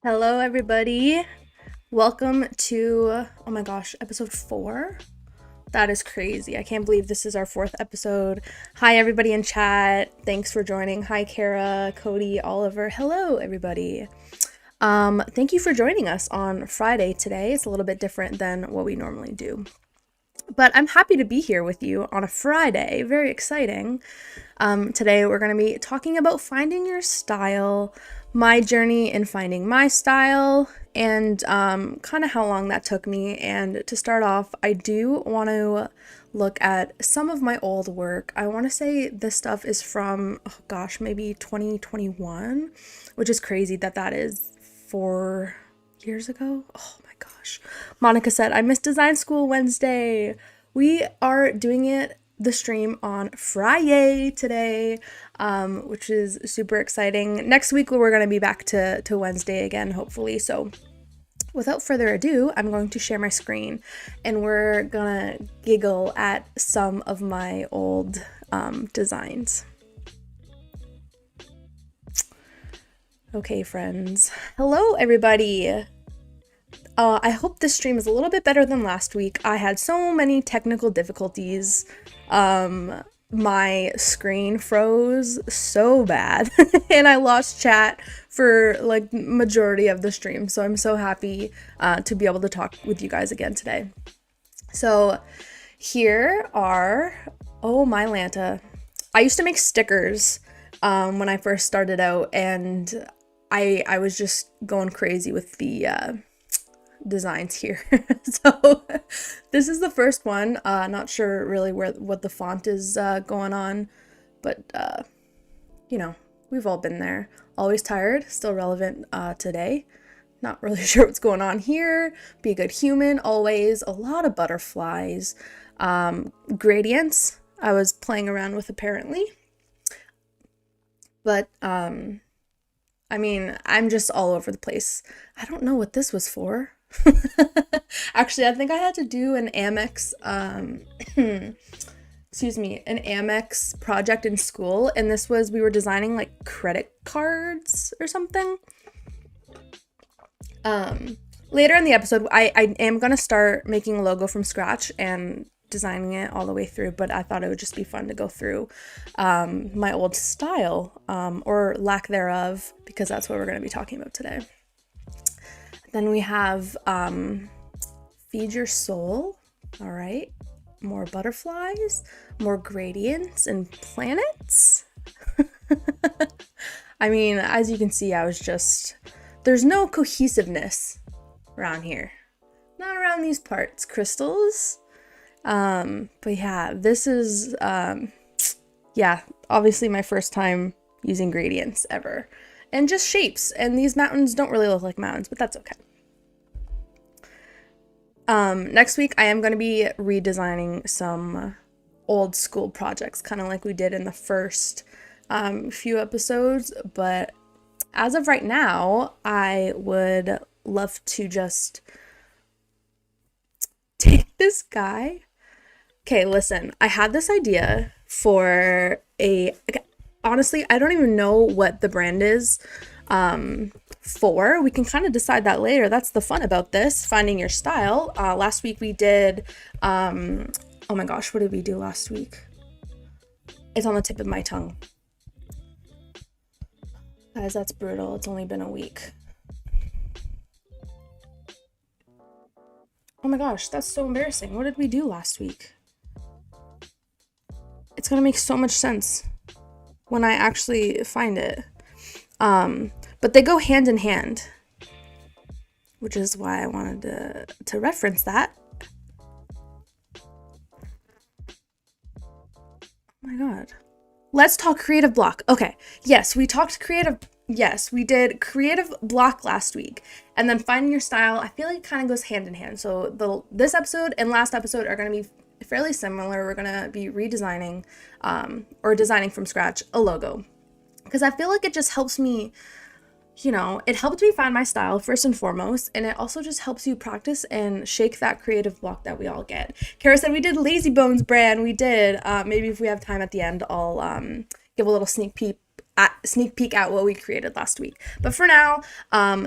Hello, everybody. Welcome to, oh my gosh, episode 4? That is crazy. I can't believe this is our 4th episode. Hi, everybody in chat. Thanks for joining. Hi, Kara, Cody, Oliver. Hello, everybody. Thank you for joining us on Friday today. It's a little bit different than what we normally do. But I'm happy to be here with you on a Friday. Very exciting. Today we're going to be talking about finding your style, my journey in finding my style, and kind of how long that took me. And to start off, I do want to look at some of my old work. I want to say this stuff is from, oh gosh, maybe 2021, which is crazy that is 4 years ago. Oh my gosh. Monica said, I missed design school Wednesday. We are doing the stream on Friday today, which is super exciting. Next week, we're going to be back to Wednesday again, hopefully. So without further ado, I'm going to share my screen and we're going to giggle at some of my old designs. Okay, friends. Hello, everybody. I hope this stream is a little bit better than last week. I had so many technical difficulties. My screen froze so bad and I lost chat for like majority of the stream. So I'm so happy to be able to talk with you guys again today. So here are, oh my Lanta. I used to make stickers when I first started out, and I was just going crazy with the designs here. So this is the first one. Not sure really what the font is going on, but you know, we've all been there. Always tired, still relevant today. Not really sure what's going on here. Be a good human, always. A lot of butterflies. Gradients I was playing around with apparently. But I mean, I'm just all over the place. I don't know what this was for. Actually, I think I had to do an Amex, excuse me, an Amex project in school, and this was, we were designing like credit cards or something. Later in the episode, I am gonna start making a logo from scratch and designing it all the way through, but I thought it would just be fun to go through my old style, or lack thereof, because that's what we're gonna be talking about today. Then we have Feed Your Soul. All right. More butterflies, more gradients and planets. I mean, as you can see, there's no cohesiveness around here. Not around these parts. Crystals. But yeah, this is, yeah, obviously my first time using gradients ever. And just shapes, and these mountains don't really look like mountains, but that's okay. Next week I am going to be redesigning some old school projects, kind of like we did in the first few episodes, but as of right now, I would love to just take this guy. Okay, listen, I had this idea for honestly, I don't even know what the brand is for. We can kind of decide that later. That's the fun about this, finding your style. Last week we did, oh my gosh, what did we do last week? It's on the tip of my tongue. Guys, that's brutal. It's only been a week. Oh my gosh, that's so embarrassing. What did we do last week? It's gonna make so much sense when I actually find it. But they go hand in hand, which is why I wanted to reference that. Oh my god. Let's talk creative block. Okay. Yes, we talked creative. Yes, we did creative block last week. And then finding your style, I feel like it kind of goes hand in hand. So this episode and last episode are going to be fairly similar. We're going to be redesigning or designing from scratch a logo. Because I feel like it just helps me, you know, it helped me find my style first and foremost, and it also just helps you practice and shake that creative block that we all get. Kara said we did Lazy Bones brand. We did. Maybe if we have time at the end, I'll give a little sneak peek sneak peek at what we created last week. But for now,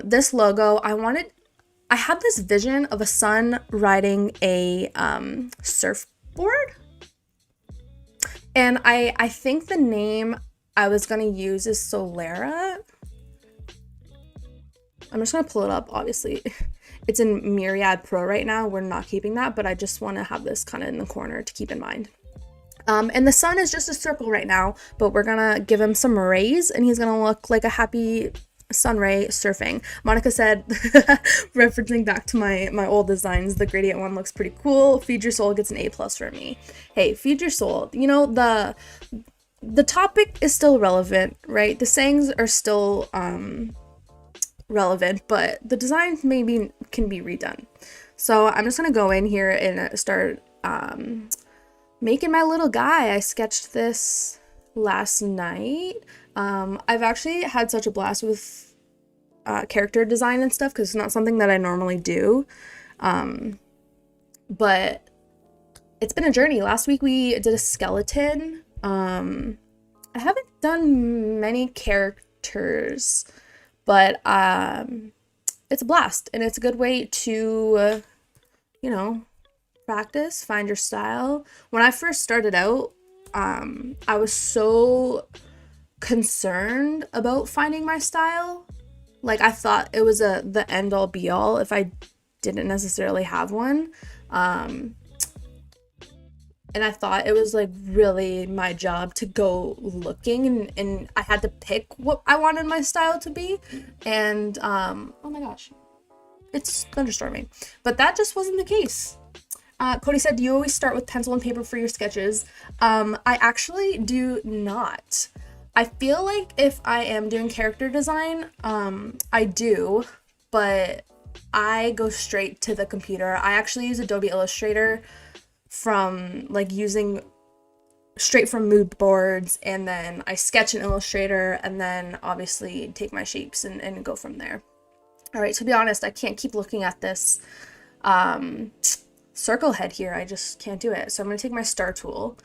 this logo, I had this vision of a son riding a surfboard. And I think the name I was going to use is Solera. I'm just going to pull it up, obviously. It's in Myriad Pro right now. We're not keeping that, but I just want to have this kind of in the corner to keep in mind. And the sun is just a circle right now, but we're going to give him some rays, and he's going to look like a happy sun ray surfing. Monica said, referencing back to my old designs, the gradient one looks pretty cool. Feed Your Soul gets an A+ for me. Hey, Feed Your Soul. You know, the topic is still relevant, right? The sayings are still relevant, but the design maybe can be redone. So I'm just gonna go in here and start making my little guy. I sketched this last night. I've actually had such a blast with character design and stuff because it's not something that I normally do, but it's been a journey. Last week we did a skeleton. I haven't done many characters, but it's a blast, and it's a good way to practice, find your style. When I first started out, I was so concerned about finding my style. Like, I thought it was the end all be all if I didn't necessarily have one. And I thought it was like really my job to go looking, and I had to pick what I wanted my style to be. And oh my gosh, it's thunderstorming. But that just wasn't the case. Cody said, do you always start with pencil and paper for your sketches? I actually do not. I feel like if I am doing character design, I do, but I go straight to the computer. I actually use Adobe Illustrator from like using straight from mood boards, and then I sketch in Illustrator, and then obviously take my shapes and go from there. All right, to be honest, I can't keep looking at this circle head here. I just can't do it. So I'm going to take my star tool,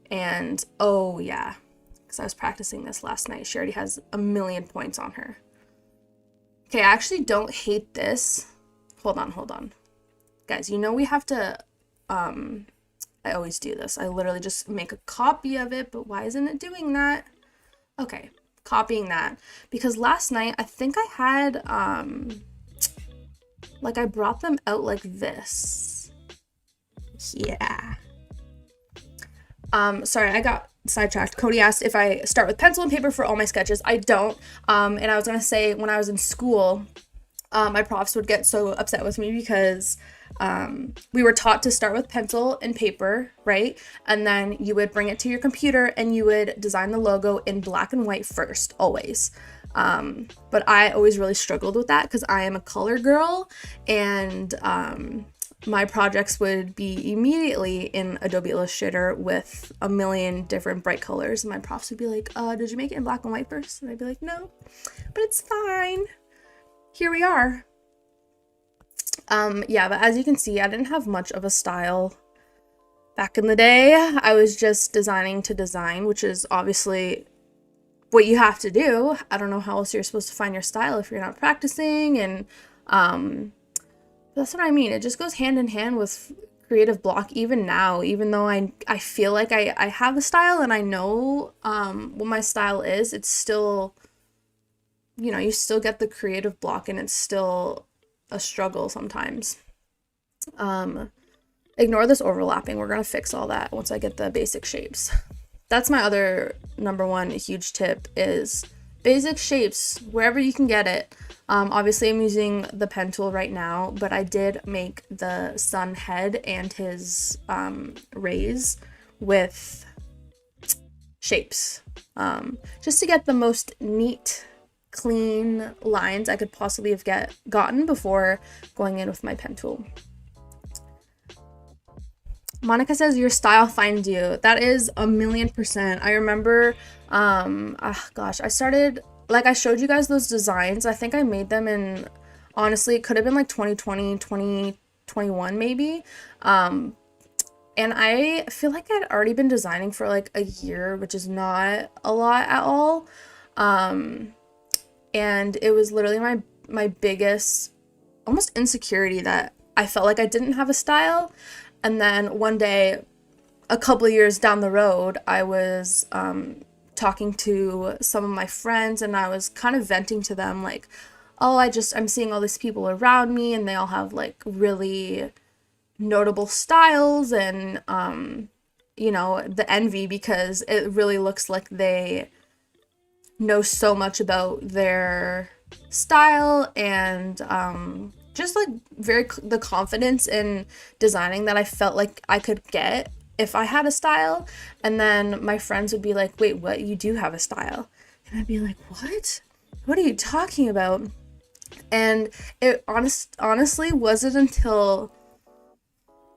and oh yeah, because I was practicing this last night. She already has 1,000,000 points on her. Okay, I actually don't hate this. Hold on. Guys, you know we have to, I always do this. I literally just make a copy of it, but why isn't it doing that? Okay, copying that. Because last night, I think I had, like I brought them out like this. Yeah. Sorry, I got sidetracked. Cody asked if I start with pencil and paper for all my sketches. I don't. And I was gonna say, when I was in school, my profs would get so upset with me because we were taught to start with pencil and paper, right? And then you would bring it to your computer and you would design the logo in black and white first, always. But I always really struggled with that because I am a color girl, and my projects would be immediately in Adobe Illustrator with 1,000,000 different bright colors. And my profs would be like, did you make it in black and white first? And I'd be like, no, but it's fine. Here we are. Yeah, but as you can see, I didn't have much of a style back in the day. I was just designing to design, which is obviously what you have to do. I don't know how else you're supposed to find your style if you're not practicing, and that's what I mean. It just goes hand in hand with creative block even now, even though I feel like I have a style and I know what my style is. It's still, you still get the creative block, and it's still a struggle sometimes. Ignore this overlapping. We're gonna fix all that once I get the basic shapes. That's my other number one huge tip, is basic shapes wherever you can get it. Obviously I'm using the pen tool right now, but I did make the sun head and his rays with shapes, just to get the most neat, clean lines I could possibly have gotten before going in with my pen tool. Monica says your style finds you. That is 1,000,000%. I remember, gosh, I started, like I showed you guys those designs. I think I made them in, honestly, it could have been like 2020, 2021 maybe. And I feel like I'd already been designing for like a year, which is not a lot at all. And it was literally my biggest almost insecurity that I felt like I didn't have a style. And then one day, a couple of years down the road, I was talking to some of my friends, and I was kind of venting to them like, oh, I'm seeing all these people around me and they all have like really notable styles, and the envy, because it really looks like they know so much about their style, and just like the confidence in designing that I felt like I could get if I had a style. And then my friends would be like, wait, what, you do have a style? And I'd be like, what are you talking about? And it honestly wasn't until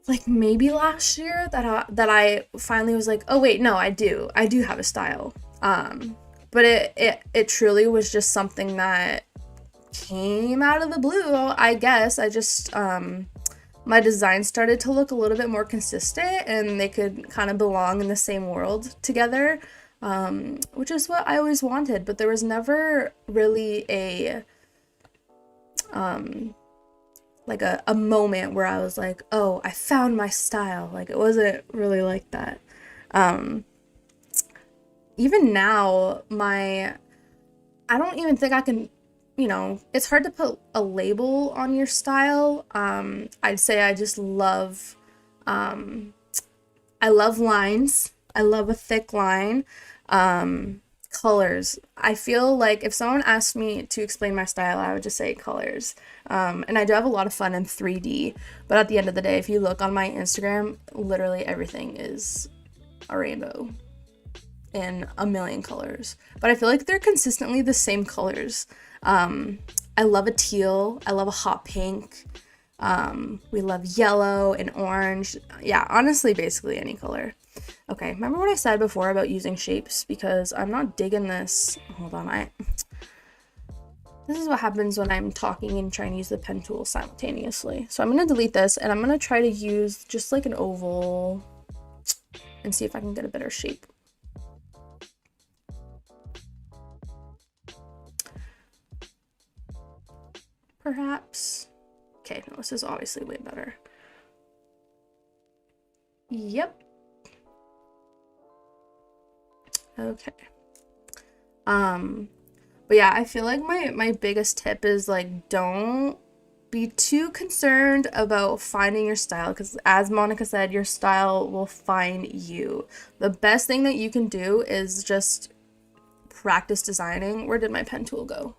like maybe last year that I finally was like, oh wait, no, I do have a style. But it truly was just something that came out of the blue, I guess. I just my design started to look a little bit more consistent, and they could kind of belong in the same world together, which is what I always wanted. But there was never really a a moment where I was like, oh, I found my style. Like, it wasn't really like that. Even now, I don't even think I can, it's hard to put a label on your style. I'd say I just love, I love lines. I love a thick line. Colors. I feel like if someone asked me to explain my style, I would just say colors. And I do have a lot of fun in 3D, but at the end of the day, if you look on my Instagram, literally everything is a rainbow in a million colors. But I feel like they're consistently the same colors. I love a teal. I love a hot pink. We love yellow and orange. Yeah, honestly, basically any color. Okay, remember what I said before about using shapes? Because I'm not digging this. Hold on, this is what happens when I'm talking and trying to use the pen tool simultaneously. So I'm going to delete this, and I'm going to try to use just like an oval and see if I can get a better shape. Perhaps. Okay, no, this is obviously way better. Yep. Okay. But yeah, I feel like my biggest tip is like, don't be too concerned about finding your style, because as Monica said, your style will find you. The best thing that you can do is just practice designing. Where did my pen tool go?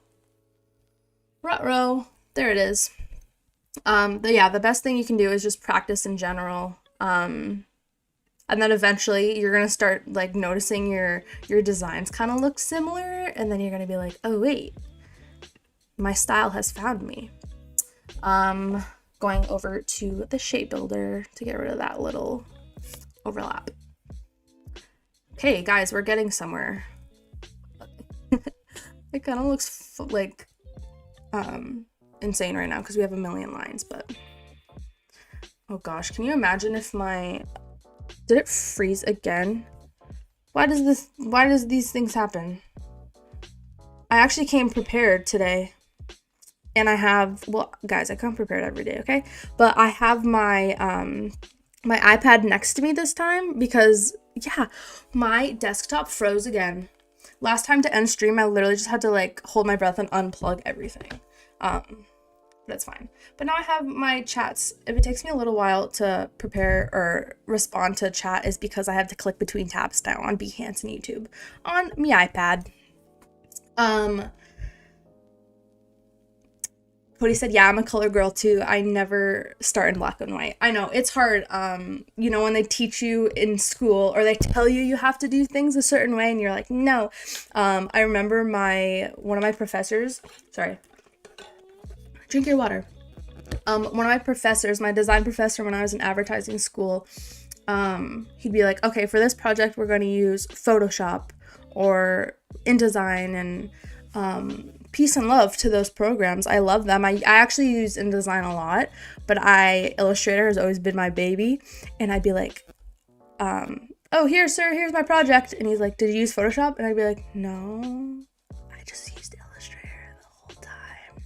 Ruh-roh. There it is. But yeah, the best thing you can do is just practice in general. And then eventually you're gonna start like noticing your designs kind of look similar, and then you're gonna be like, oh wait, my style has found me. Going over to the shape builder to get rid of that little overlap. Okay, guys, we're getting somewhere. It kind of looks like insane right now because we have a million lines, but oh gosh, can you imagine if did it freeze again? Why does these things happen? I actually came prepared today, and I have, well, guys, I come prepared every day, okay? But I have my my iPad next to me this time because, yeah, my desktop froze again. Last time to end stream, I literally just had to like hold my breath and unplug everything. But it's fine. But now I have my chats. If it takes me a little while to prepare or respond to chat, is because I have to click between tabs now on Behance and YouTube on my iPad. Cody said, yeah, I'm a color girl too. I never start in black and white. I know, it's hard. When they teach you in school or they tell you have to do things a certain way and you're like, no. I remember one of my professors, sorry, drink your water. One of my professors, my design professor when I was in advertising school, he'd be like, okay, for this project, we're going to use Photoshop or InDesign, and peace and love to those programs. I love them. I actually use InDesign a lot, but Illustrator has always been my baby. And I'd be like, oh, here, sir, here's my project. And he's like, did you use Photoshop? And I'd be like, no. just used Illustrator the whole time.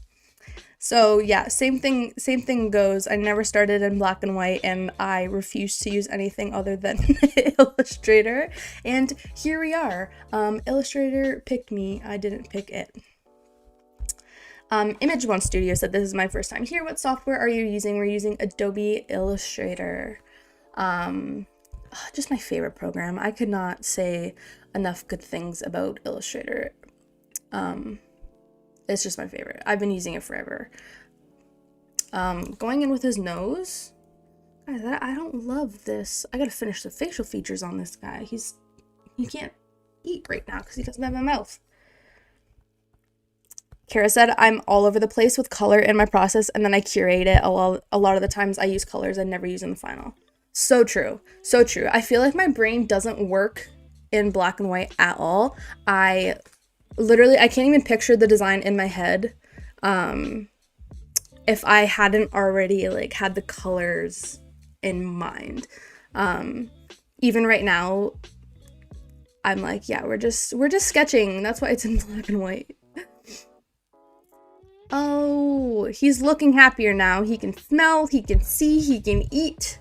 So yeah, same thing goes. I never started in black and white, and I refused to use anything other than Illustrator. And here we are. Illustrator picked me. I didn't pick it. Image One Studio said, this is my first time here. What software are you using? We're using Adobe Illustrator. Just my favorite program. I could not say enough good things about Illustrator. It's just my favorite. I've been using it forever. Going in with his nose. Guys, I don't love this. I gotta finish the facial features on this guy. He can't eat right now because he doesn't have a mouth. Kara said, I'm all over the place with color in my process, and then I curate it. A lot of the times I use colors I never use in the final. So true. So true. I feel like my brain doesn't work in black and white at all. I can't even picture the design in my head if I hadn't already like had the colors in mind. Even right now, I'm like, yeah, we're just sketching. That's why it's in black and white. Oh, he's looking happier now. He can smell, he can see, he can eat.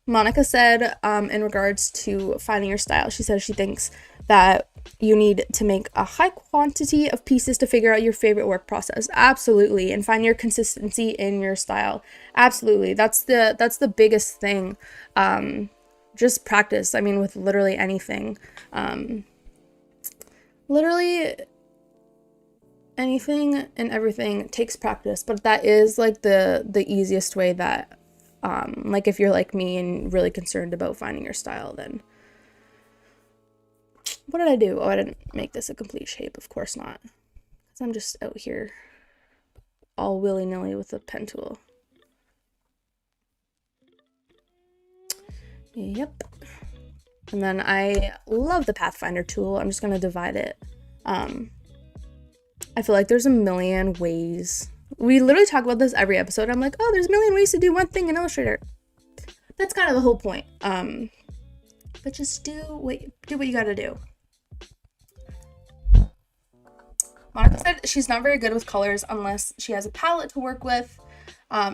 Monica said, in regards to finding your style, she says she thinks that you need to make a high quantity of pieces to figure out your favorite work process. Absolutely. And find your consistency in your style. Absolutely. That's the biggest thing. Just practice. I mean, with literally anything. Literally anything and everything takes practice, but that is like the easiest way that like if you're like me and really concerned about finding your style, then what did I do? Oh, I didn't make this a complete shape. Of course not, because I'm just out here all willy-nilly with a pen tool. Yep. And then I love the Pathfinder tool. I'm just gonna divide it. I feel like there's a million ways. We literally talk about this every episode. I'm like, oh, there's a million ways to do one thing in Illustrator. That's kind of the whole point. But just do what you gotta do. Monica said she's not very good with colors unless she has a palette to work with.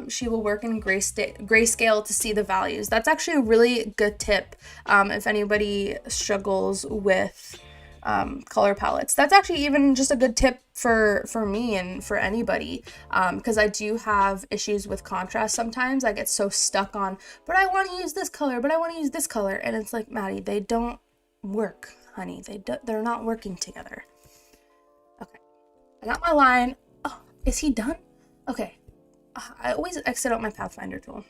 She will work in grayscale to see the values. That's actually a really good tip if anybody struggles with color palettes. That's actually even just a good tip for me and for anybody, because I do have issues with contrast sometimes. I get so stuck on, but I want to use this color, but I want to use this color, and it's like, Maddie, they don't work, honey. They're not working together. Okay, I got my line. Oh, is he done? Okay. I always exit out my Pathfinder tool.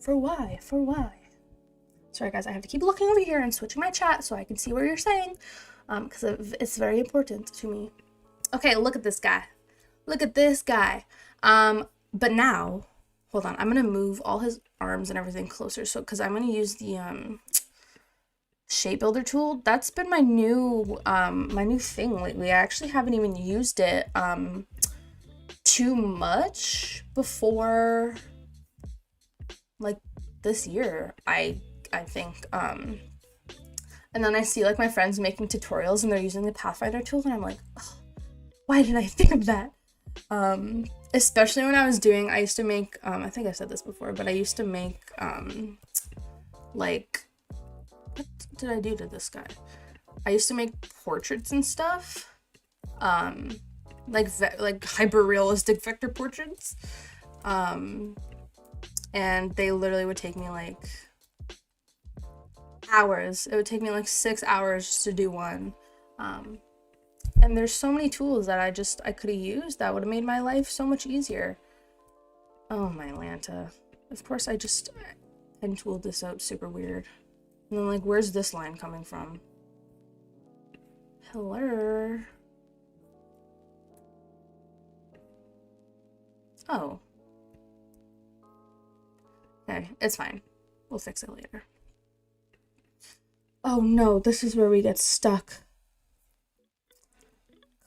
For why? Sorry guys, I have to keep looking over here and switching my chat so I can see what you're saying, because it's very important to me. Okay, look at this guy. Look at this guy. But now, hold on, I'm gonna move all his arms and everything closer, so because I'm gonna use the shape builder tool. That's been my new thing lately. I actually haven't even used it too much before like this year, I think. And then I see like my friends making tutorials and they're using the Pathfinder tool, and I'm like, oh, why did I think of that? Especially when I used to make I think I said this before, but I used to make like, what did I do to this guy? I used to make portraits and stuff, like hyper realistic vector portraits, and they literally would take me like hours. It would take me like 6 hours just to do one, and there's so many tools that I could have used that would have made my life so much easier. Oh my Lanta, of course I tooled this out super weird, and then like, where's this line coming from? Hello. Oh. Okay, it's fine. We'll fix it later. Oh no, this is where we get stuck.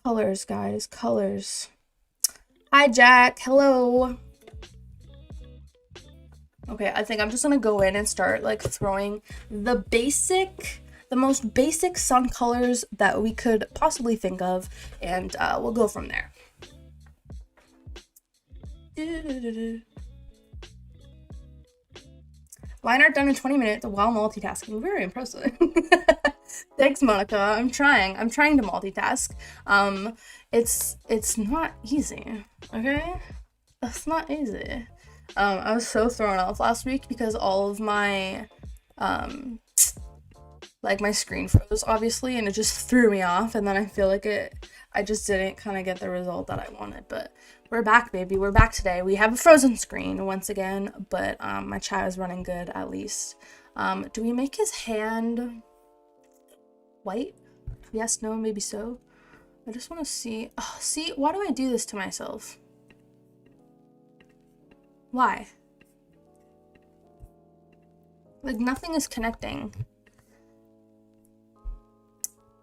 Colors, guys, colors. Hi, Jack. Hello. Okay, I think I'm just gonna go in and start like throwing the most basic sun colors that we could possibly think of, and we'll go from there. Line art done in 20 minutes while multitasking. Very impressive. Thanks, Monica. I'm trying. I'm trying to multitask. It's not easy. Okay, that's not easy. I was so thrown off last week because all of my like my screen froze obviously, and it just threw me off, and then I feel like I just didn't kind of get the result that I wanted. But we're back, baby. We're back today. We have a frozen screen once again, but my chat is running good at least. Do we make his hand white? Yes, no, maybe so. I just want to see. Oh, see, why do I do this to myself? Why? Like, nothing is connecting.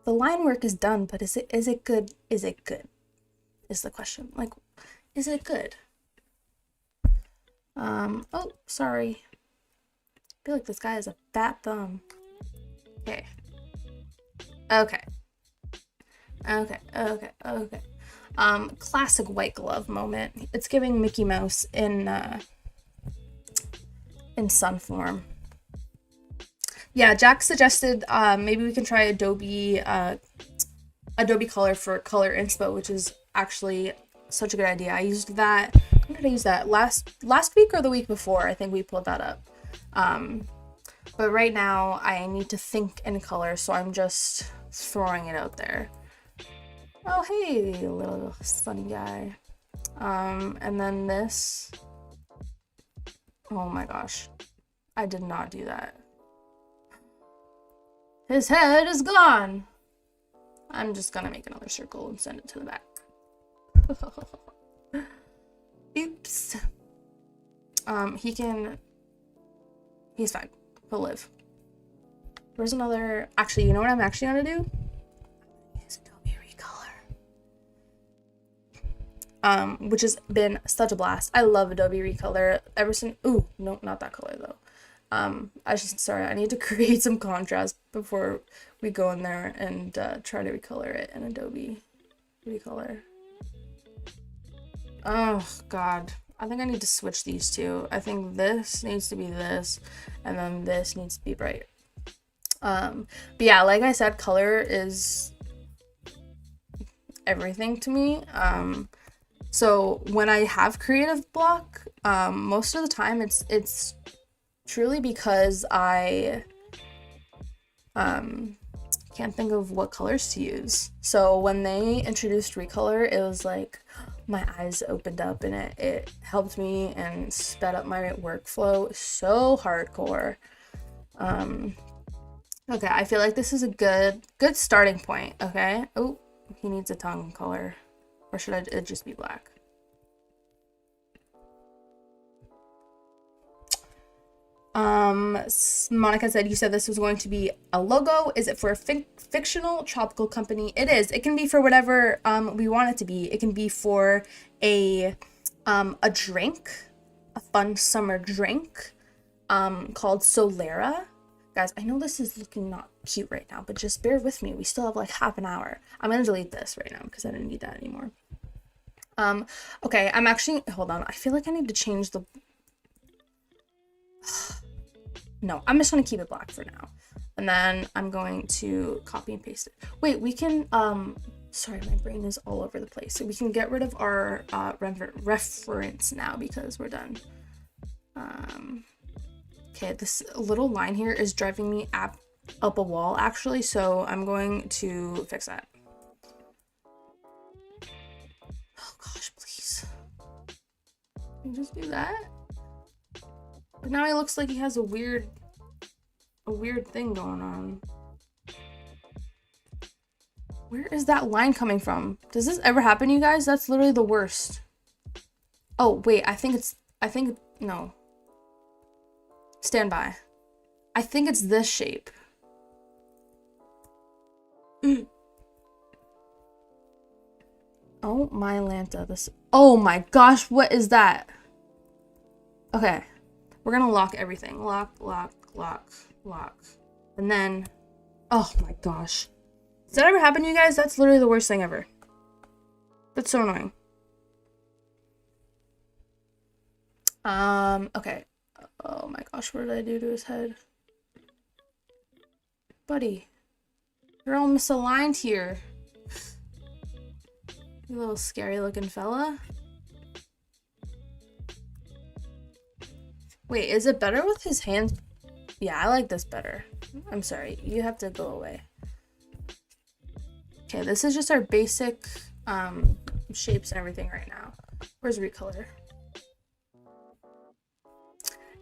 The line work is done, but is it good? Is it good? Is the question. Like, is it good? Oh, sorry. I feel like this guy has a fat thumb. Okay. Okay. Classic white glove moment. It's giving Mickey Mouse in sun form. Yeah, Jack suggested maybe we can try Adobe Color for color inspo, which is actually such a good idea. I used that. When did I use that? Last week or the week before? I think we pulled that up. But right now I need to think in color, so I'm just throwing it out there. Oh, hey, little sunny guy. And then this. Oh my gosh. I did not do that. His head is gone. I'm just gonna make another circle and send it to the back. Oops. He's fine. He'll live. Where's another? Actually, you know what I'm actually gonna do? Use Adobe Recolor. Which has been such a blast. I love Adobe Recolor ever since. Ooh, no, not that color though. I need to create some contrast before we go in there and try to recolor it in Adobe Recolor. Oh god, I think I need to switch these two. I think this needs to be this, and then this needs to be bright. But yeah, like I said, color is everything to me. So when I have creative block, most of the time it's truly because I can't think of what colors to use. So when they introduced Recolor, it was like my eyes opened up, and it helped me and sped up my workflow so hardcore. Okay, I feel like this is a good starting point. Okay. Oh, he needs a tongue color, or should it just be black? Monica said, you said this was going to be a logo. Is it for a fictional tropical company? It is. It can be for whatever we want it to be. It can be for a drink, a fun summer drink called Solera. Guys, I know this is looking not cute right now, but just bear with me. We still have like half an hour. I'm gonna delete this right now because I didn't need that anymore. Okay, I'm actually, hold on. I feel like I need to change the no, I'm just gonna keep it black for now, and then I'm going to copy and paste it. Wait, we can sorry, my brain is all over the place. So we can get rid of our reference now because we're done. Okay, this little line here is driving me up a wall actually, so I'm going to fix that. Oh gosh, please. Can you just do that? But now he looks like he has a weird thing going on. Where is that line coming from? Does this ever happen to you guys? That's literally the worst. Oh, wait, no. Stand by. I think it's this shape. Oh my Lanta, oh my gosh, what is that? Okay. We're gonna lock everything. Lock, lock, lock, lock. And then, oh my gosh. Does that ever happen to you guys? That's literally the worst thing ever. That's so annoying. Okay. Oh my gosh, what did I do to his head? Buddy, you're all misaligned here. You little scary looking fella. Wait, is it better with his hands? Yeah, I like this better. I'm sorry, you have to go away. Okay, this is just our basic shapes and everything right now. Where's recolor?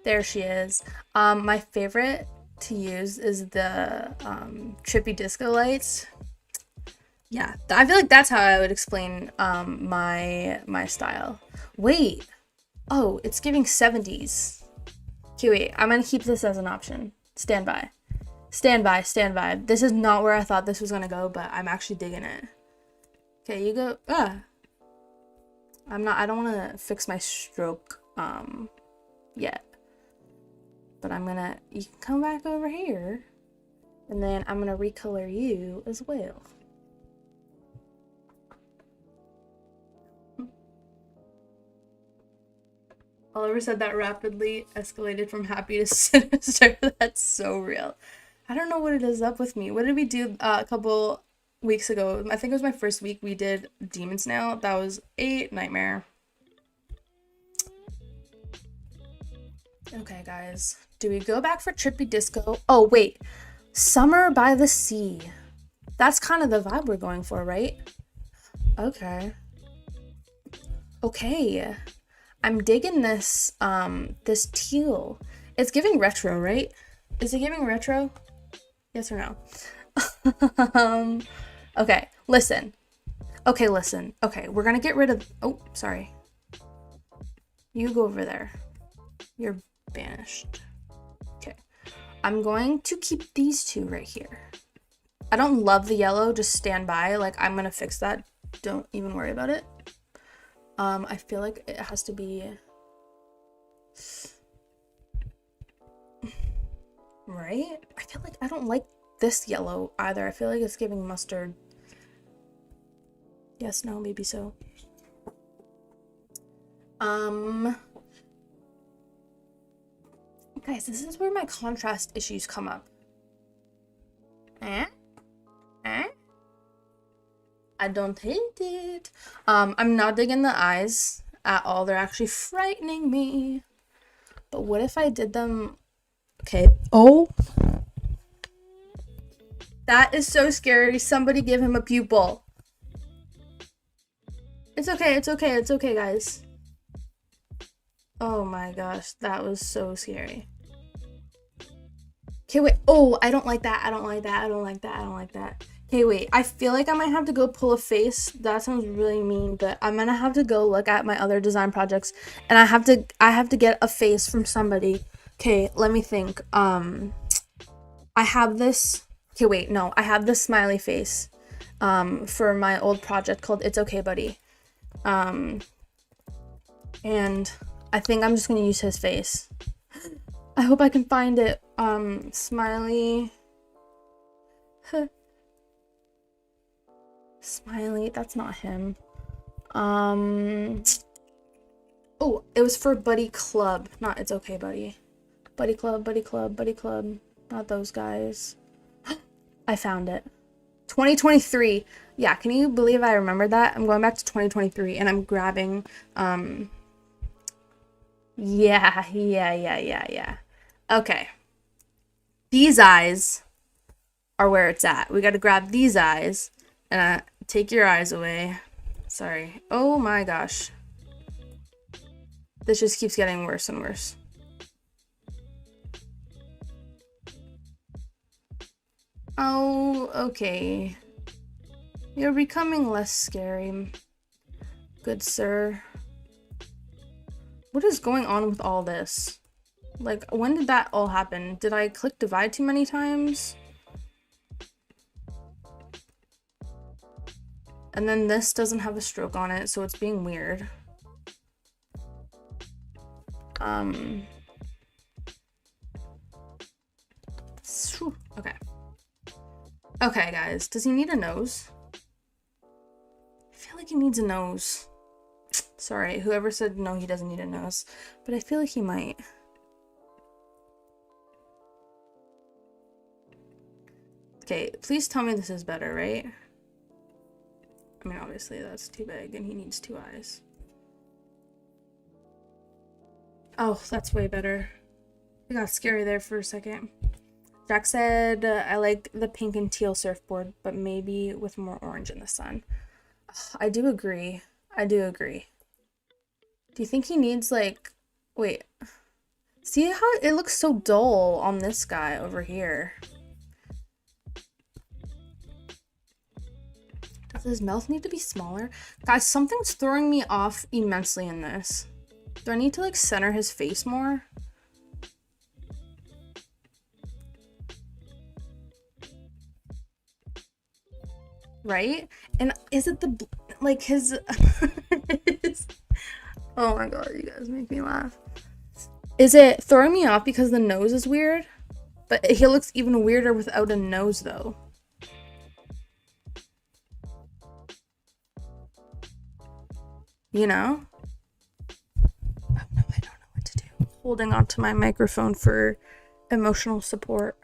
There she is. My favorite to use is the trippy disco lights. Yeah, I feel like that's how I would explain my style. Wait. Oh, it's giving 70s. Okay, wait. I'm gonna keep this as an option. Stand by. Stand by, stand by. This is not where I thought this was gonna go, but I'm actually digging it. Okay, you go. I don't wanna fix my stroke yet. But you can come back over here. And then I'm gonna recolor you as well. Oliver said that rapidly escalated from happy to sinister. That's so real. I don't know what it is up with me. What did we do a couple weeks ago? I think it was my first week. We did Demon Snail. That was a nightmare. Okay, guys. Do we go back for Trippy Disco? Oh, wait. Summer by the Sea. That's kind of the vibe we're going for, right? Okay. Okay. I'm digging this, this teal. It's giving retro, right? Is it giving retro? Yes or no? Okay, listen. Okay, listen. Okay, we're gonna get rid of, oh, sorry. You go over there. You're banished. Okay. I'm going to keep these two right here. I don't love the yellow, just stand by. Like, I'm gonna fix that. Don't even worry about it. I feel like it has to be right. I feel like I don't like this yellow either. I feel like it's giving mustard. Yes, no, maybe so. Guys, this is where my contrast issues come up. I don't hate it. I'm not digging the eyes at all. They're actually frightening me. But what if I did them? Okay. Oh. That is so scary. Somebody give him a pupil. It's okay. It's okay. It's okay, guys. Oh my gosh. That was so scary. Okay, wait. Oh, I don't like that. I don't like that. I don't like that. I don't like that. Okay, wait. I feel like I might have to go pull a face. That sounds really mean, but I'm gonna have to go look at my other design projects, and I have to get a face from somebody. Okay, let me think. I have this. Okay, wait. No, I have this smiley face. For my old project called It's Okay, Buddy. And I think I'm just gonna use his face. I hope I can find it. Smiley. Smiley, that's not him. Oh, it was for Buddy Club, not It's Okay, Buddy. Buddy Club, Buddy Club, Buddy Club. Not those guys. I found it. 2023. Yeah, can you believe I remembered that? I'm going back to 2023 and I'm grabbing, yeah. Okay. These eyes are where it's at. We gotta grab these eyes and take your eyes away. Sorry. Oh my gosh. This just keeps getting worse and worse. Oh, okay. You're becoming less scary, good sir. What is going on with all this? Like, when did that all happen? Did I click divide too many times? And then this doesn't have a stroke on it, so it's being weird. guys. Does he need a nose? I feel like he needs a nose. Sorry, whoever said no, he doesn't need a nose. But I feel like he might. Okay, please tell me this is better, right? I mean, obviously that's too big and he needs 2 eyes. Oh, that's way better. It got scary there for a second. Jack said, I like the pink and teal surfboard, but maybe with more orange in the sun. I do agree. I do agree. Do you think he needs, like... Wait. See how it looks so dull on this guy over here? Does his mouth need to be smaller? Guys, something's throwing me off immensely in this. Do I need to, like, center his face more? Right? And is it the, like, his... Oh my god, you guys make me laugh. Is it throwing me off because the nose is weird? But he looks even weirder without a nose, though. You know? Oh no, I don't know what to do. Holding onto my microphone for emotional support.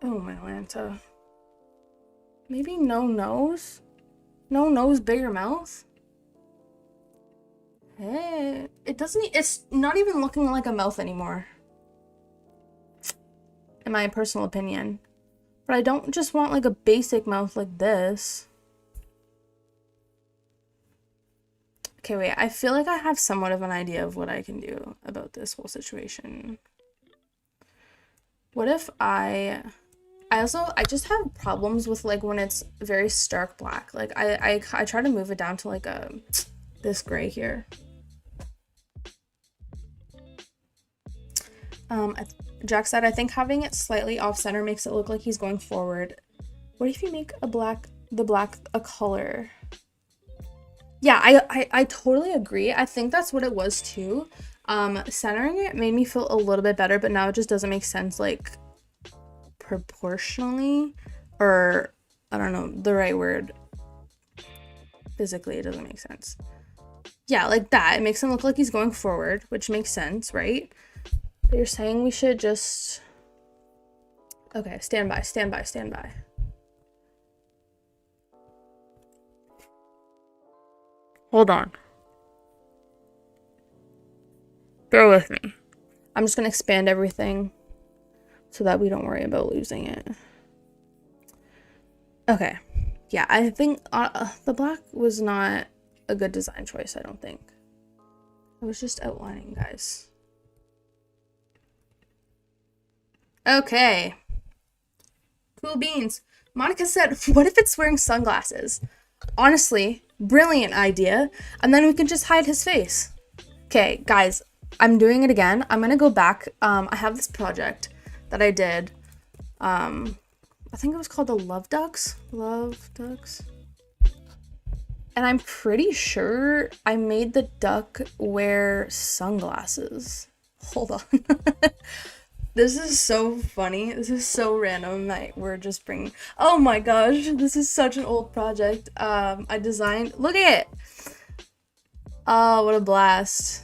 Oh my Lanta. Maybe no nose? No nose, bigger mouth? Hey, it doesn't, it's not even looking like a mouth anymore. In my personal opinion. But I don't just want like a basic mouth like this. Okay, wait, I feel like I have somewhat of an idea of what I can do about this whole situation. What if I just have problems with like when it's very stark black. Like I try to move it down to like this gray here. Jack said, I think having it slightly off center makes it look like he's going forward. What if you make the black a color? Yeah, I totally agree. I think that's what it was too. Centering it made me feel a little bit better, but now it just doesn't make sense, like, proportionally, or I don't know the right word. Physically, it doesn't make sense. Yeah, like that. It makes him look like he's going forward, which makes sense, right? But you're saying we should just... Okay, stand by. Hold on. Bear with me. I'm just gonna expand everything so that we don't worry about losing it. Okay. Yeah, I think the black was not a good design choice, I don't think. I was just outlining, guys. Okay. Cool beans. Monica said, what if it's wearing sunglasses? Honestly, brilliant idea. And then we can just hide his face. Okay, guys, I'm doing it again. I'm gonna go back. I have this project that I did. I think it was called the Love Ducks. And I'm pretty sure I made the duck wear sunglasses. Hold on. This is so funny. This is so random that we're just bringing... Oh my gosh, this is such an old project. I designed... Look at it! Oh, what a blast.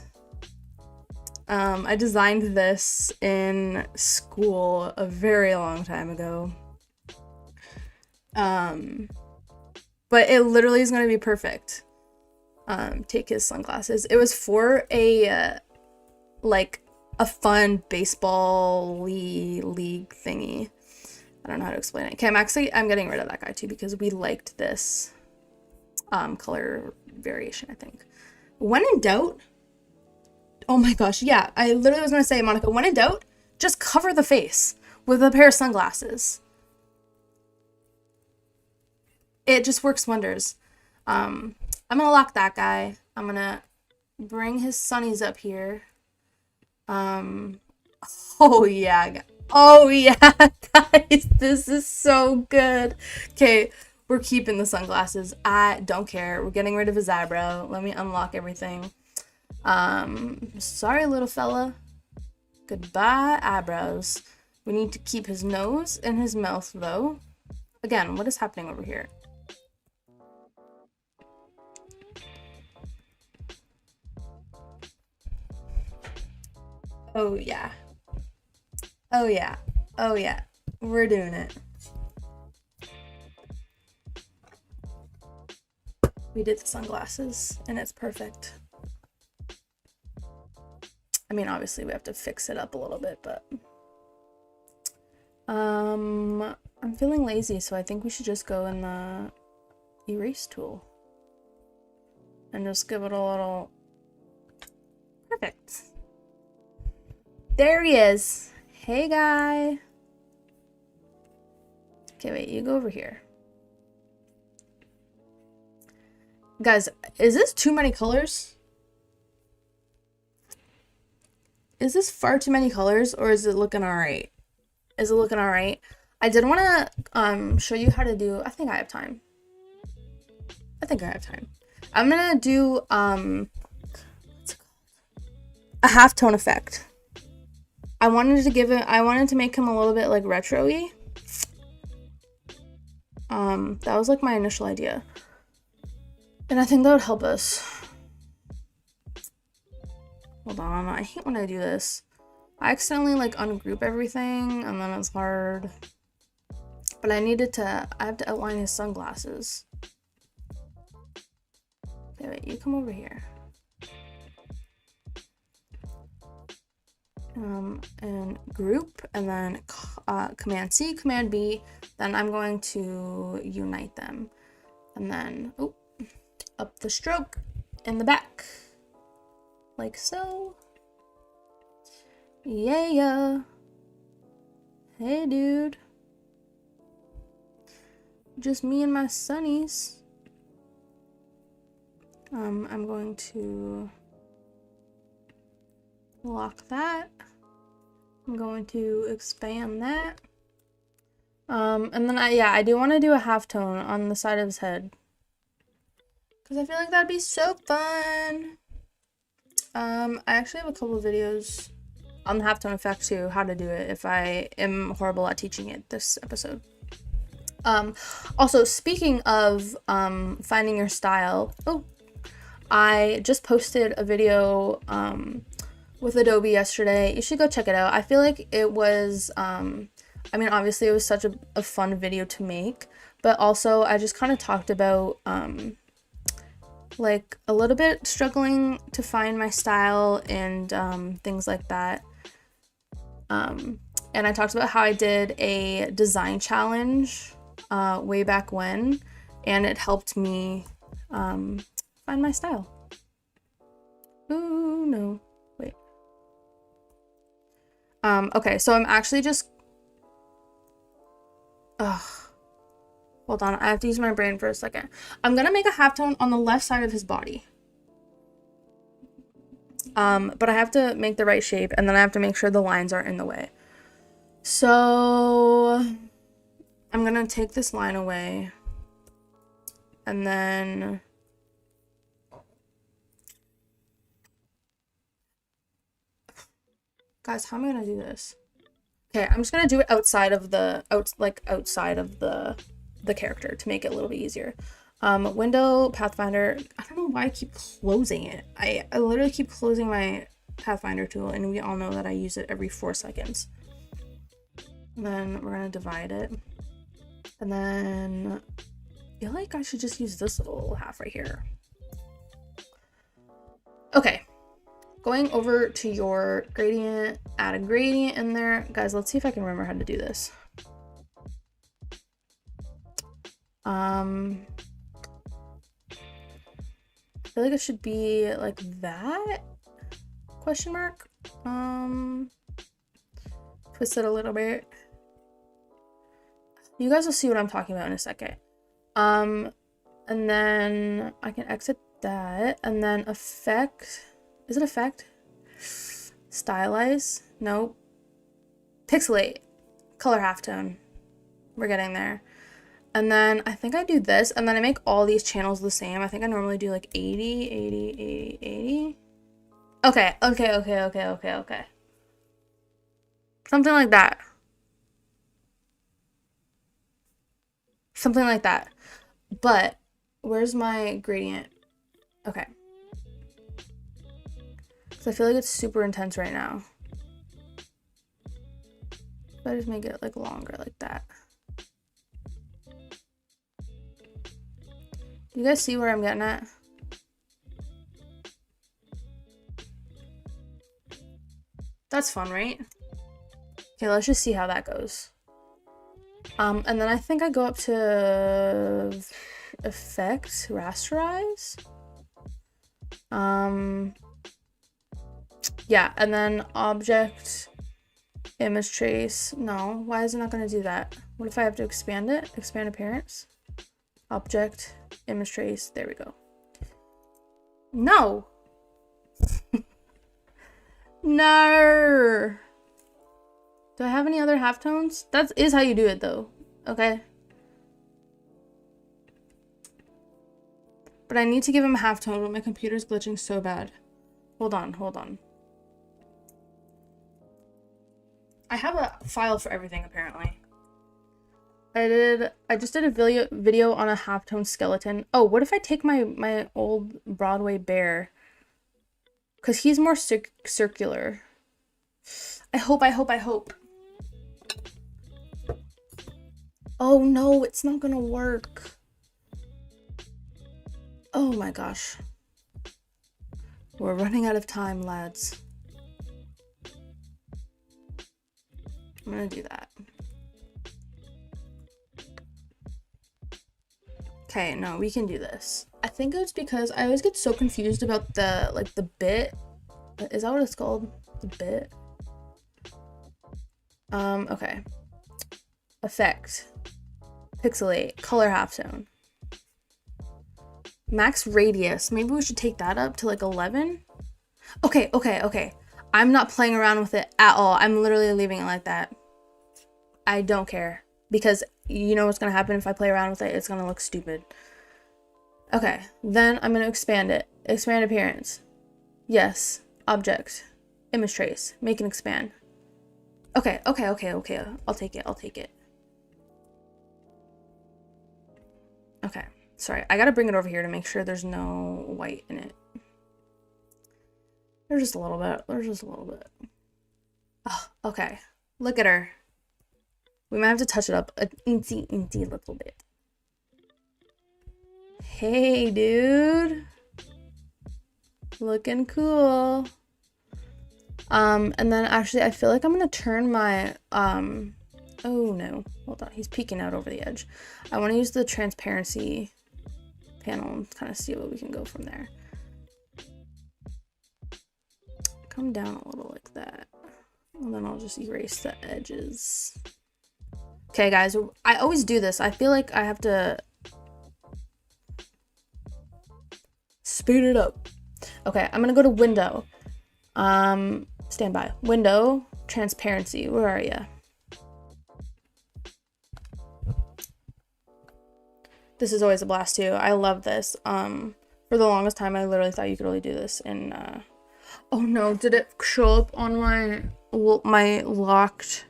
I designed this in school a very long time ago. But it literally is going to be perfect. Take his sunglasses. It was for a, like, a fun baseball league thingy. I don't know how to explain it. Okay, I'm getting rid of that guy too because we liked this color variation, I think. When in doubt, oh my gosh, yeah, I literally was gonna say, Monica, when in doubt, just cover the face with a pair of sunglasses. It just works wonders. I'm gonna lock that guy. I'm gonna bring his sunnies up here. Oh yeah, guys, this is so good. Okay, we're keeping the sunglasses. I don't care. We're getting rid of his eyebrow. Let me unlock everything. Sorry, little fella. Goodbye, eyebrows. We need to keep his nose and his mouth, though. Again, what is happening over here? Oh, yeah. Oh, yeah. Oh, yeah. We're doing it. We did the sunglasses, and it's perfect. I mean, obviously, we have to fix it up a little bit, but... I'm feeling lazy, so I think we should just go in the erase tool. And just give it a little... Perfect. There he is. Hey, guy. Okay, wait, you go over here. Guys, is this too many colors? Is this far too many colors, or is it looking alright? Is it looking alright? I did want to show you how to do... I think I have time. I think I have time. I'm gonna do what's it called? A halftone effect. I wanted to make him a little bit like retro-y. That was like my initial idea. And I think that would help us. Hold on, I hate when I do this. I accidentally like ungroup everything and then it's hard. But I have to outline his sunglasses. Okay, wait, you come over here. And group, and then Command C, Command B, then I'm going to unite them. And then, up the stroke in the back. Like so. Yeah. Hey, dude. Just me and my sunnies. I'm going to lock that. I'm going to expand that. And then I do want to do a halftone on the side of his head. Because I feel like that'd be so fun. I actually have a couple of videos on the halftone effect too, how to do it, if I am horrible at teaching it this episode. Also, speaking of finding your style, I just posted a video with Adobe yesterday. You should go check it out. I feel like it was, I mean, obviously it was such a fun video to make, but also I just kind of talked about, like, a little bit struggling to find my style and things like that. And I talked about how I did a design challenge way back when, and it helped me find my style. Ooh, no. Wait. Okay, so I'm actually just... Hold on, I have to use my brain for a second. I'm gonna make a halftone on the left side of his body. But I have to make the right shape, and then I have to make sure the lines aren't in the way. So... I'm gonna take this line away. And then... Guys, how am I gonna do this? Okay, I'm just gonna do it outside of the character to make it a little bit easier. Window, Pathfinder. I don't know why I keep closing it. I literally keep closing my Pathfinder tool, and we all know that I use it every 4 seconds. And then we're gonna divide it. And then I feel like I should just use this little half right here. Okay. Going over to your gradient, add a gradient in there. Guys, let's see if I can remember how to do this. I feel like it should be like that? Question mark? Twist it a little bit. You guys will see what I'm talking about in a second. And then I can exit that, and then effect. Is it effect? Stylize? Nope. Pixelate. Color halftone. We're getting there. And then I think I do this, and then I make all these channels the same. I think I normally do like 80, 80, 80, 80. Okay. Something like that. Something like that. But where's my gradient? Okay. So I feel like it's super intense right now. So I just make it like longer like that. You guys see where I'm getting at? That's fun, right? Okay, let's just see how that goes. And then I think I go up to effect, rasterize. Yeah, and then object, image trace. No, why is it not going to do that? What if I have to expand it? Expand appearance. Object, image trace. There we go. No. No. Do I have any other halftones? That is how you do it though. Okay. But I need to give him a halftone, but my computer's glitching so bad. Hold on. I have a file for everything apparently. I just did a video on a halftone skeleton. Oh, what if I take my old Broadway bear? Because he's more circular. I hope. Oh no, it's not gonna work. Oh my gosh. We're running out of time, lads. I'm gonna do that. Okay, no, we can do this. I think it's because I always get so confused about the bit. Is that what it's called? The bit? Okay. Effect. Pixelate. Color halftone. Max radius. Maybe we should take that up to like 11? Okay. I'm not playing around with it at all. I'm literally leaving it like that. I don't care. Because you know what's going to happen if I play around with it? It's going to look stupid. Okay. Then I'm going to expand it. Expand appearance. Yes. Object. Image trace. Make and expand. Okay. I'll take it. Okay. Sorry. I got to bring it over here to make sure there's no white in it. There's just a little bit. Oh, okay. Look at her. We might have to touch it up a incy little bit. Hey, dude. Looking cool. And then actually I feel like I'm gonna turn my, oh no, hold on. He's peeking out over the edge. I want to use the transparency panel and kind of see what we can go from there. Come down a little like that. And then I'll just erase the edges. Okay, guys, I always do this. I feel like I have to speed it up. Okay, I'm gonna go to window. Stand by. Window, transparency. Where are you? This is always a blast too. I love this. For the longest time, I literally thought you could only do this in, oh no, did it show up on my locked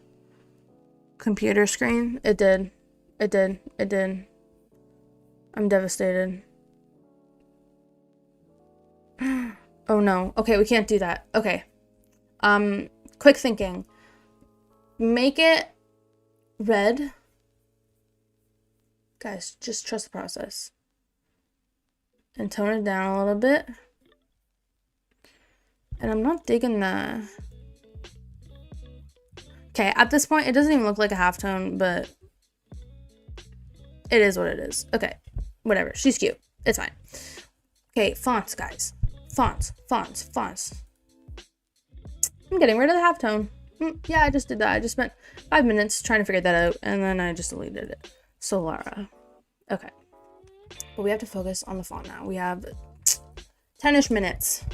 computer screen? It did. I'm devastated. Oh no. Okay, we can't do that. Okay. Quick thinking. Make it red. Guys, just trust the process. And tone it down a little bit. And I'm not digging the... Okay, at this point, it doesn't even look like a halftone, but it is what it is. Okay, whatever. She's cute. It's fine. Okay, fonts, guys. Fonts. I'm getting rid of the halftone. Yeah, I just did that. I just spent 5 minutes trying to figure that out, and then I just deleted it. Solara. Okay. But we have to focus on the font now. We have 10-ish minutes.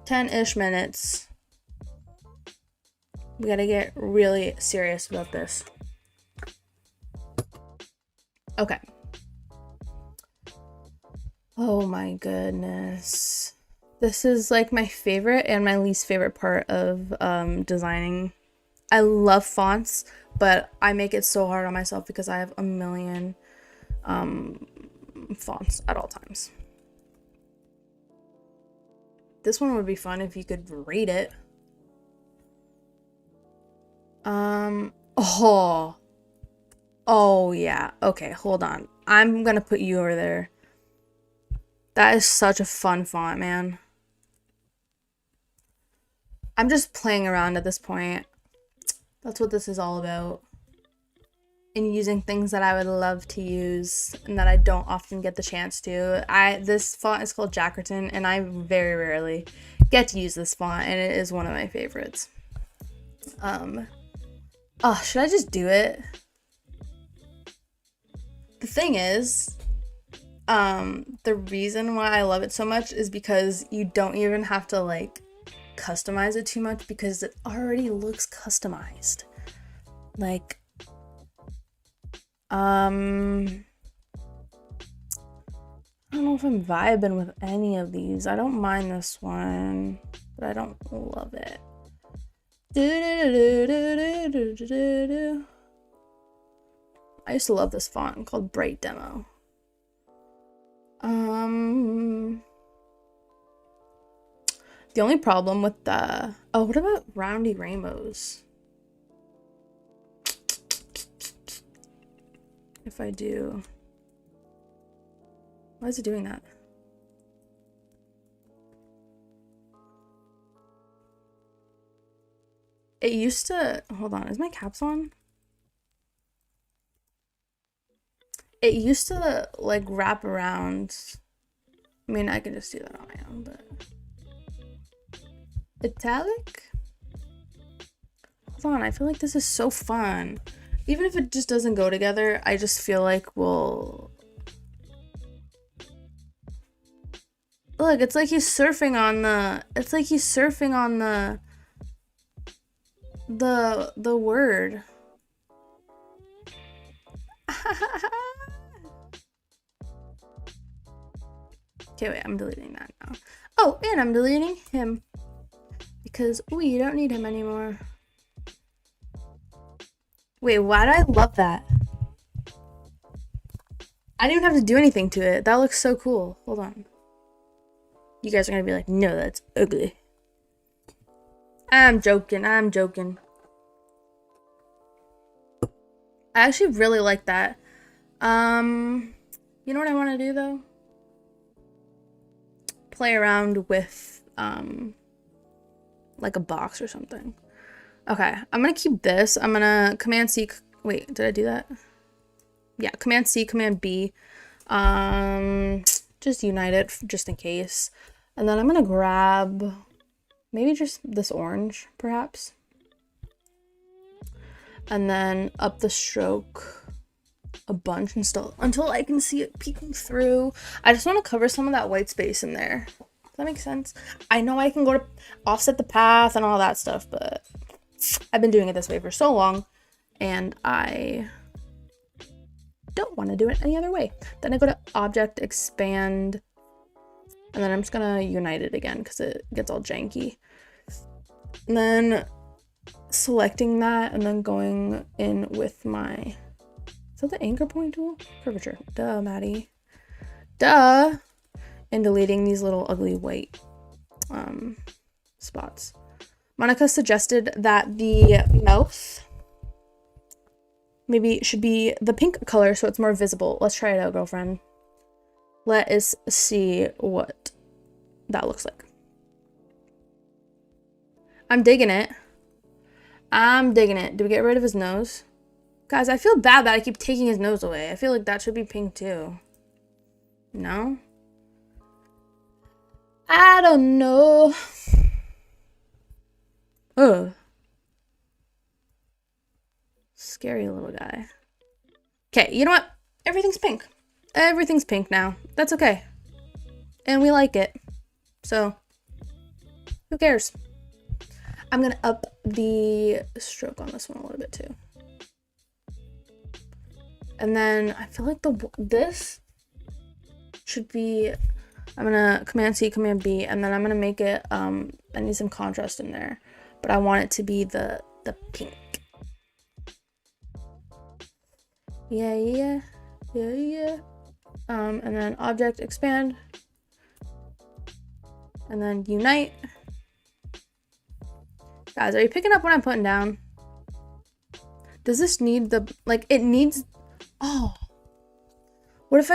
10-ish minutes. We gotta get really serious about this. Okay. Oh my goodness. This is like my favorite and my least favorite part of designing. I love fonts, but I make it so hard on myself because I have a million fonts at all times. This one would be fun if you could rate it. Oh yeah. Okay, hold on. I'm gonna put you over there. That is such a fun font, man. I'm just playing around at this point. That's what this is all about. And using things that I would love to use and that I don't often get the chance to. This font is called Jackerton, and I very rarely get to use this font, and it is one of my favorites. Oh, should I just do it? The thing is, the reason why I love it so much is because you don't even have to like customize it too much because it already looks customized. Like, I don't know if I'm vibing with any of these. I don't mind this one, but I don't love it. I used to love this font called Bright Demo. The only problem with the... Oh, what about roundy rainbows? If I do... Why is it doing that? It used to... Hold on, is my caps on? It used to, like, wrap around... I mean, I can just do that on my own, but... Italic? Hold on, I feel like this is so fun. Even if it just doesn't go together, I just feel like we'll... Look, it's like he's surfing on the... It's like he's surfing on the word. Okay, wait, I'm deleting that now. Oh, and I'm deleting him. Because, you don't need him anymore. Wait, why do I love that? I didn't even have to do anything to it. That looks so cool. Hold on. You guys are gonna be like, no, that's ugly. I'm joking. I actually really like that. You know what I want to do though? Play around with like a box or something. Okay, I'm gonna keep this. I'm gonna Command C. Wait, did I do that? Yeah, Command C, Command B. Just unite it just in case. And then I'm gonna grab maybe just this orange, perhaps. And then up the stroke a bunch and still until I can see it peeking through. I just want to cover some of that white space in there. Does that make sense? I know I can go to offset the path and all that stuff, but I've been doing it this way for so long and I don't want to do it any other way. Then I go to Object, Expand, and then I'm just gonna unite it again because it gets all janky. And then selecting that and then going in with my... Is that the anchor point tool? Curvature. Duh, Maddy. Duh! And deleting these little ugly white spots. Monica suggested that the mouth maybe should be the pink color so it's more visible. Let's try it out, girlfriend. Let us see what that looks like. I'm digging it. I'm digging it. Do we get rid of his nose? Guys, I feel bad that I keep taking his nose away. I feel like that should be pink too. No? I don't know. Ugh. Scary little guy. Okay, you know what? Everything's pink. Everything's pink now. That's okay. And we like it. So, who cares? I'm gonna up the stroke on this one a little bit too. And then I feel like this should be, I'm gonna Command C, Command B, and then I'm gonna make it, I need some contrast in there, but I want it to be the pink. Yeah. And then object expand. And then unite. Guys, are you picking up what I'm putting down? Does this need the, like, it needs, oh. What if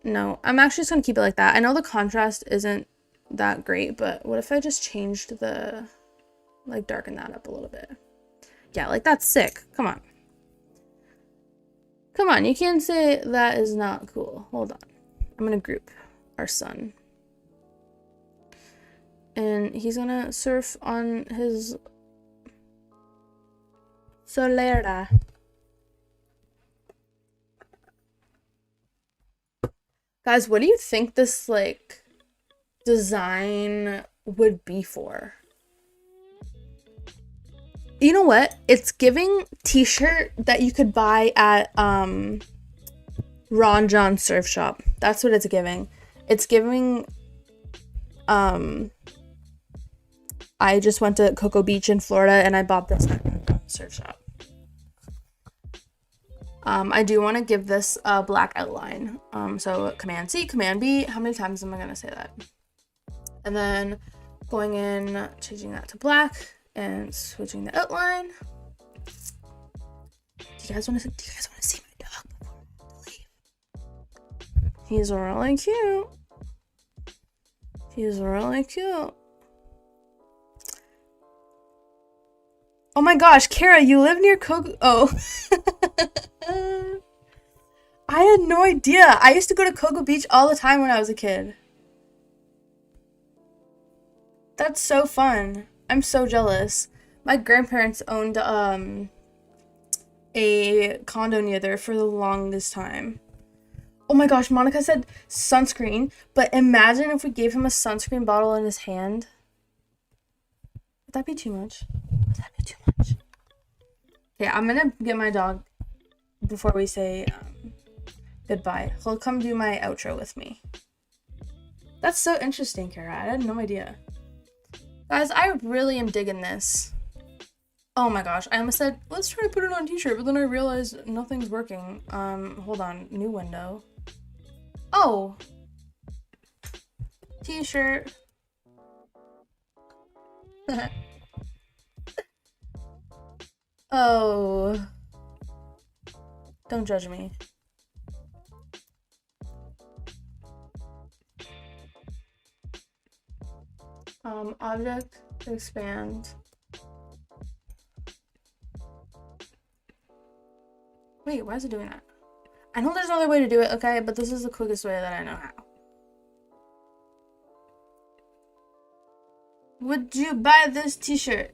no, I'm actually just gonna keep it like that. I know the contrast isn't that great, but what if I just changed the, like, darken that up a little bit? Yeah, like, that's sick. Come on. Come on, you can't say that is not cool. Hold on. I'm gonna group our sun. And he's gonna surf on his Solera. Guys, what do you think this, like, design would be for? You know what? It's giving t-shirt that you could buy at Ron John Surf Shop. That's what it's giving. It's giving I just went to Cocoa Beach in Florida and I bought this at Ron John Surf Shop. I do want to give this a black outline. So Command C, Command B. How many times am I going to say that? And then going in, changing that to black and switching the outline. Do you guys want to see my dog before I leave? He's really cute. He's really cute. Oh my gosh, Kara, you live near Cocoa. Oh. I had no idea. I used to go to Cocoa Beach all the time when I was a kid. That's so fun. I'm so jealous. My grandparents owned a condo near there for the longest time. Oh my gosh, Monica said sunscreen, but imagine if we gave him a sunscreen bottle in his hand. Would that be too much? Would that be too much? Okay, I'm gonna get my dog before we say goodbye. He'll come do my outro with me. That's so interesting, Kara. I had no idea. Guys, I really am digging this. Oh my gosh, I almost said, let's try to put it on a t-shirt, but then I realized nothing's working. Hold on, new window. Oh. T-shirt. Oh. Don't judge me. Object, expand. Wait, why is it doing that? I know there's another way to do it, okay? But this is the quickest way that I know how. Would you buy this t-shirt?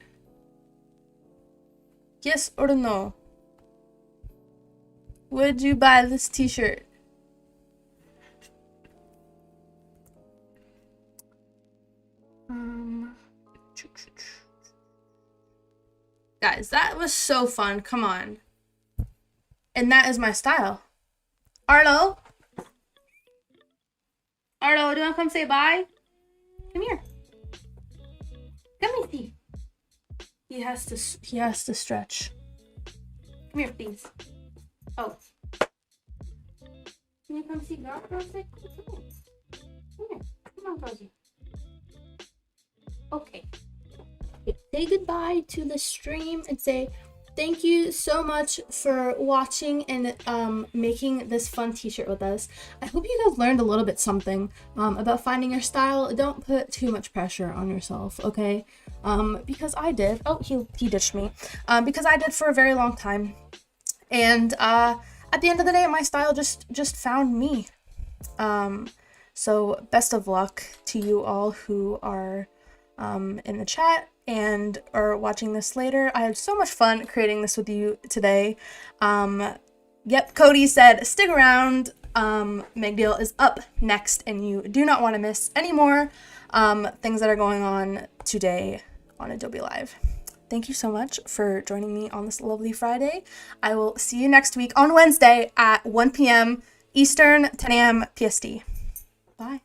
Yes or no? Would you buy this t-shirt? Guys, that was so fun. Come on. And that is my style. Arlo? Arlo, do you want to come say bye? Come here. Come here, Steve. He has to stretch. Come here, please. Oh. Can you come see Girl for a sec? Come here. Come on, Rosie. Okay. Say goodbye to the stream and say thank you so much for watching and making this fun t-shirt with us. I hope you guys learned a little bit something about finding your style. Don't put too much pressure on yourself, okay? Because I did. Oh, he ditched me. Because I did for a very long time. And at the end of the day, my style just found me. So best of luck to you all who are in the chat and are watching this later. I had so much fun creating this with you today. Yep, Cody said stick around. Megdeal is up next and you do not want to miss any more things that are going on today on Adobe Live. Thank you so much for joining me on this lovely Friday. I will see you next week on Wednesday at 1 p.m. Eastern, 10 a.m. PST. Bye.